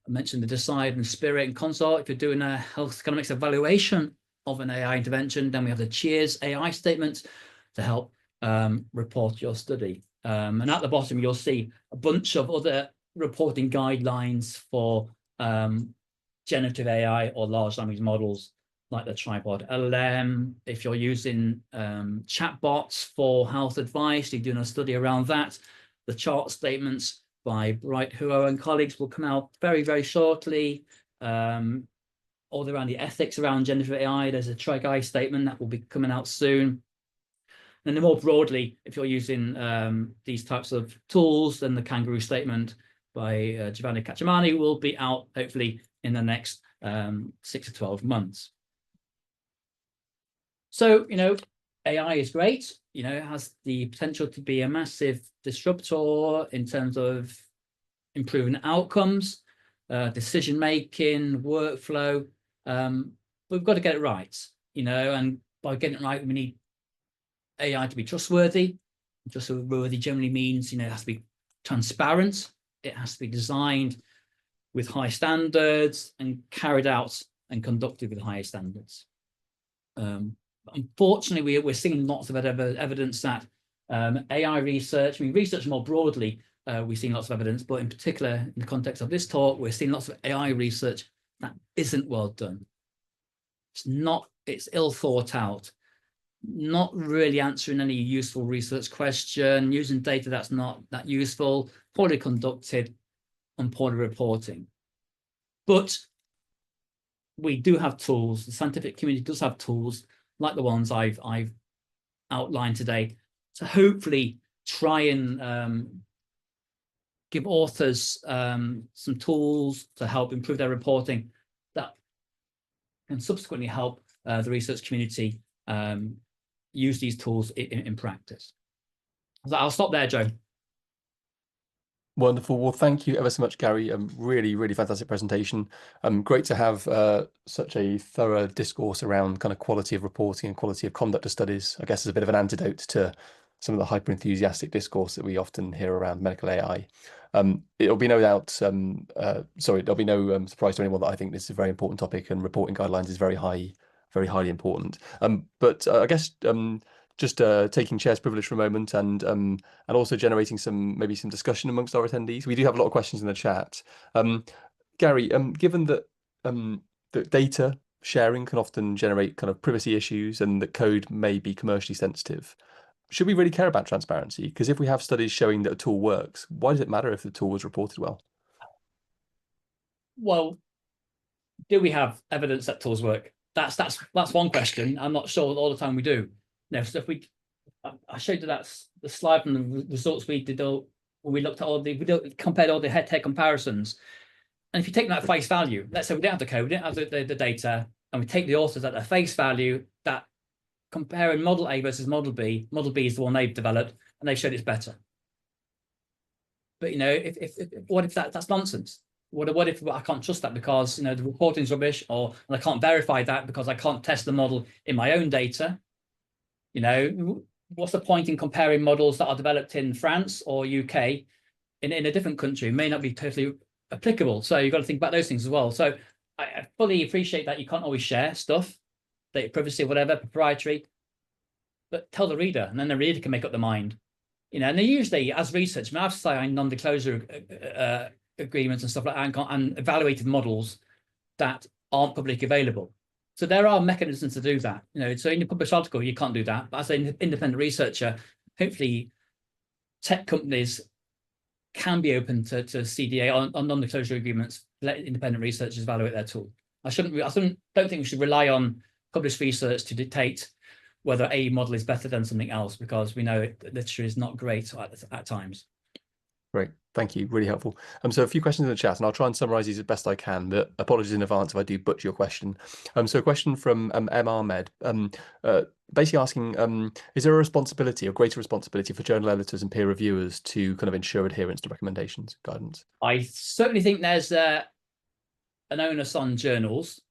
I mentioned the Decide and Spirit and Consort. If you're doing a health economics evaluation of an AI intervention, then we have the Cheers AI statements to help report your study. And at the bottom, you'll see a bunch of other reporting guidelines for generative AI or large language models, like the Tripod LLM. If you're using chatbots for health advice, you're doing a study around that. The chart statements by Bright Huo and colleagues will come out very, very shortly. All around the ethics around generative AI, there's a TREGI statement that will be coming out soon. And then more broadly, if you're using these types of tools, then the Kangaroo statement by Giovanni Cacciamani will be out hopefully in the next 6 to 12 months. So, AI is great. It has the potential to be a massive disruptor in terms of improving outcomes, decision-making, workflow. We've got to get it right, and by getting it right, we need AI to be trustworthy. Trustworthy generally means, it has to be transparent. It has to be designed with high standards and carried out and conducted with higher standards. Unfortunately, we're seeing lots of evidence that AI research, research more broadly, we've seen lots of evidence, but in particular, in the context of this talk, we're seeing lots of AI research that isn't well done. It's ill thought out, not really answering any useful research question, using data that's not that useful, poorly conducted, and poorly reporting. But we do have tools, the scientific community does have tools like the ones I've outlined today to hopefully try and give authors some tools to help improve their reporting that can subsequently help the research community use these tools in practice. So I'll stop there, Joe. Wonderful. Well, thank you ever so much, Gary. Really, really fantastic presentation. Great to have such a thorough discourse around kind of quality of reporting and quality of conduct of studies. I guess as a bit of an antidote to some of the hyper enthusiastic discourse that we often hear around medical AI. It'll be no doubt, there'll be no surprise to anyone that I think this is a very important topic, and reporting guidelines is very highly important. But I guess just taking chair's privilege for a moment and also generating some discussion amongst our attendees. We do have a lot of questions in the chat. Gary, given that that data sharing can often generate kind of privacy issues and that code may be commercially sensitive, should we really care about transparency? Because if we have studies showing that a tool works, why does it matter if the tool was reported well? Well, do we have evidence that tools work? That's one question. I'm not sure all the time we do. So if I showed you the slide from the results we did when we looked at compared all the head-to-head comparisons. And if you take that at face value, let's say we didn't have the code, we didn't have the data, and we take the authors at their face value, that comparing model A versus model B is the one they've developed, and they've showed it's better. But what if that's nonsense? What if I can't trust that because the reporting is rubbish, and I can't verify that because I can't test the model in my own data? What's the point in comparing models that are developed in France or UK in a different country? It may not be totally applicable. So you've got to think about those things as well. So I fully appreciate that you can't always share stuff, data privacy, whatever, proprietary, but tell the reader, and then the reader can make up their mind. And they usually, as research, I've signed non-disclosure agreements and stuff like that, and evaluated models that aren't publicly available. So there are mechanisms to do that. So in the published article, you can't do that. But as an independent researcher, hopefully tech companies can be open to CDA on non-disclosure agreements, let independent researchers evaluate their tool. I don't think we should rely on published research to dictate whether a model is better than something else, because we know literature is not great at times. Great. Thank you. Really helpful. So a few questions in the chat, and I'll try and summarize these as best I can, but apologies in advance if I do butcher your question. So a question from M. Ahmed, basically asking, is there a responsibility or greater responsibility for journal editors and peer reviewers to kind of ensure adherence to recommendations, guidance? I certainly think there's an onus on journals,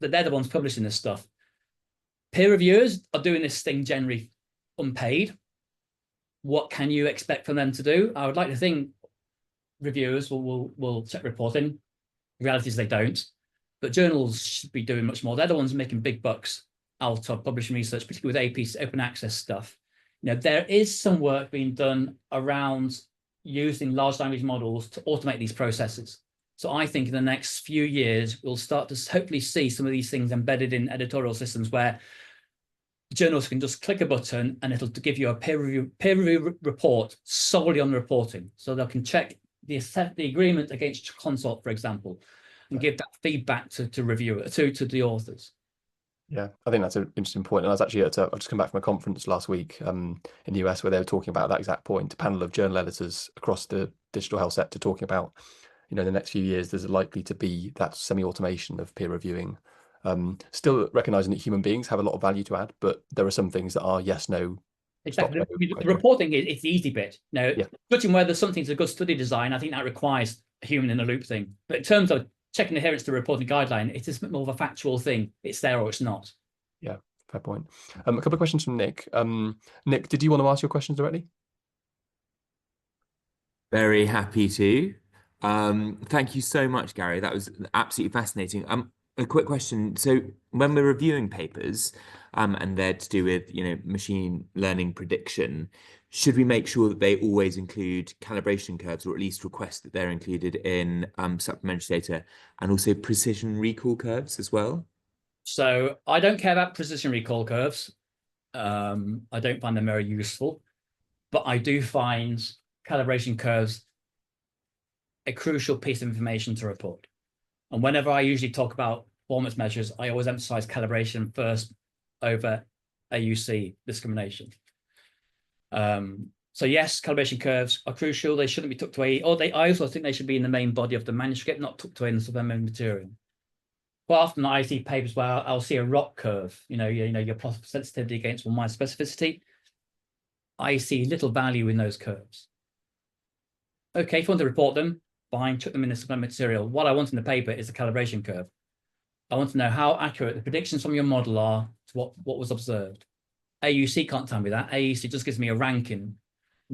that they're the ones publishing this stuff. Peer reviewers are doing this thing generally unpaid. What can you expect from them to do? I would like to think reviewers will check reporting. The reality is they don't. But journals should be doing much more. They're the ones making big bucks out of publishing research, particularly with AP open access stuff. There is some work being done around using large language models to automate these processes. So I think in the next few years, we'll start to hopefully see some of these things embedded in editorial systems where journals can just click a button and it'll give you a peer review report solely on the reporting. So they can check the agreement against consult, for example, and give that feedback to the authors. Yeah, I think that's an interesting point. And I was actually I've just come back from a conference last week in the US where they were talking about that exact point. A panel of journal editors across the digital health sector talking about, in the next few years, there's likely to be that semi-automation of peer reviewing. Still recognizing that human beings have a lot of value to add, but there are some things that are yes, no. Exactly. The reporting it's the easy bit. Judging whether something's a good study design, I think that requires a human in the loop thing. But in terms of checking adherence to the reporting guideline, it is more of a factual thing. It's there or it's not. Yeah, fair point. A couple of questions from Nick. Nick, did you want to ask your questions directly? Very happy to. Thank you so much, Gary. That was absolutely fascinating. A quick question. So when we're reviewing papers, and they're to do with, machine learning prediction, should we make sure that they always include calibration curves, or at least request that they're included in supplementary data, and also precision recall curves as well? So I don't care about precision recall curves. I don't find them very useful, but I do find calibration curves a crucial piece of information to report. And whenever I usually talk about performance measures, I always emphasize calibration first over AUC discrimination. So yes, calibration curves are crucial. They shouldn't be tucked away, or I also think they should be in the main body of the manuscript, not tucked away in the supplementary material. Quite often I see papers where I'll see a ROC curve, your plot of sensitivity against 1 minus specificity. I see little value in those curves. Okay, if you want to report them, fine, chuck them in the supplementary material. What I want in the paper is the calibration curve. I want to know how accurate the predictions from your model are to what was observed. AUC can't tell me that. AUC just gives me a ranking.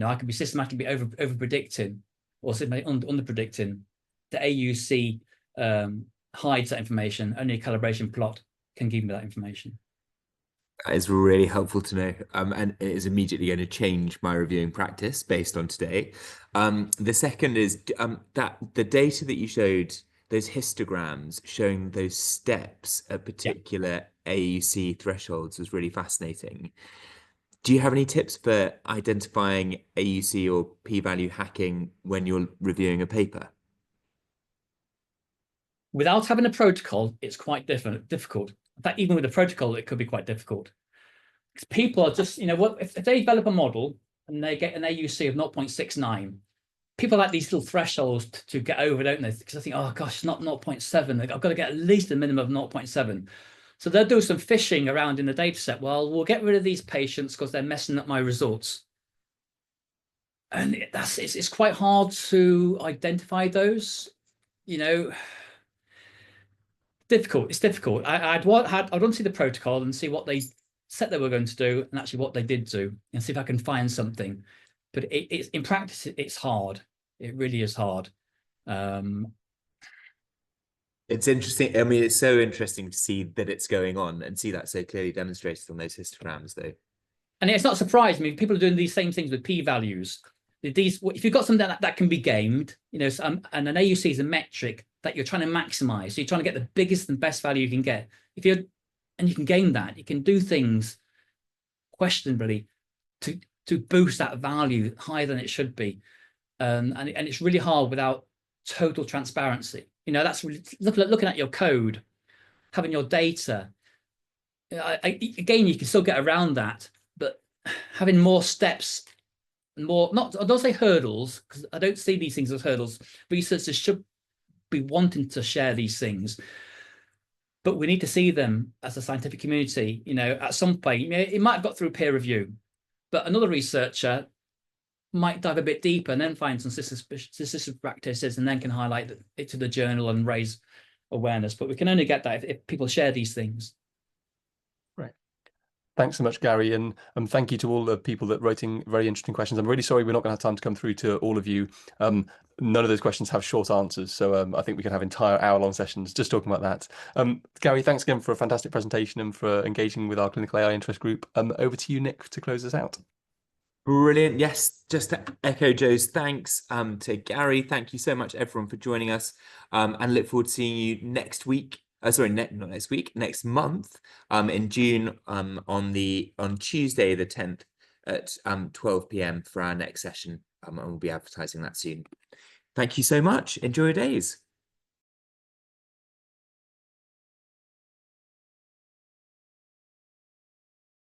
I could be systematically over predicting or systematically under predicting. The AUC hides that information. Only a calibration plot can give me that information. That is really helpful to know, and it is immediately going to change my reviewing practice based on today. The second is that the data that you showed, those histograms showing those steps at particular AUC thresholds, was really fascinating. Do you have any tips for identifying AUC or p-value hacking when you're reviewing a paper? Without having a protocol, it's quite difficult. In fact, even with a protocol, it could be quite difficult. Because people are just, if they develop a model and they get an AUC of 0.69, people like these little thresholds to get over, don't they? Because I think, oh gosh, not 0.7. I've got to get at least a minimum of 0.7. So they'll do some fishing around in the data set. Well, we'll get rid of these patients because they're messing up my results. And it's quite hard to identify those, difficult. It's difficult. I'd want to see the protocol and see what they said they were going to do and actually what they did do, and see if I can find something. But it's in practice, it's hard. It really is hard. It's interesting. I mean, it's so interesting to see that it's going on and see that so clearly demonstrated on those histograms, though. And it's not surprising. I mean, people are doing these same things with p-values. If you've got something that can be gamed, and an AUC is a metric that you're trying to maximize. So you're trying to get the biggest and best value you can get. And you can game that, you can do things questionably to boost that value higher than it should be. And it's really hard without total transparency. That's really looking at your code, having your data. Again, you can still get around that, but having more steps more, not, I don't say hurdles, because I don't see these things as hurdles. Researchers should be wanting to share these things, but we need to see them as a scientific community. At some point, it might have got through peer review, but another researcher might dive a bit deeper and then find some suspicious practices and then can highlight it to the journal and raise awareness. But we can only get that if people share these things. Right. Thanks so much, Gary, and thank you to all the people that writing very interesting questions. I'm really sorry we're not going to have time to come through to all of you. None of those questions have short answers, so I think we can have entire hour-long sessions just talking about that. Gary, thanks again for a fantastic presentation and for engaging with our clinical AI interest group. Over to you, Nick, to close us out. Brilliant. Yes, just to echo Joe's thanks to Gary. Thank you so much, everyone, for joining us, and look forward to seeing you next week. Sorry, not next week, next month, in June, on Tuesday the 10th at 12 p.m. for our next session, and we'll be advertising that soon. Thank you so much. Enjoy your days.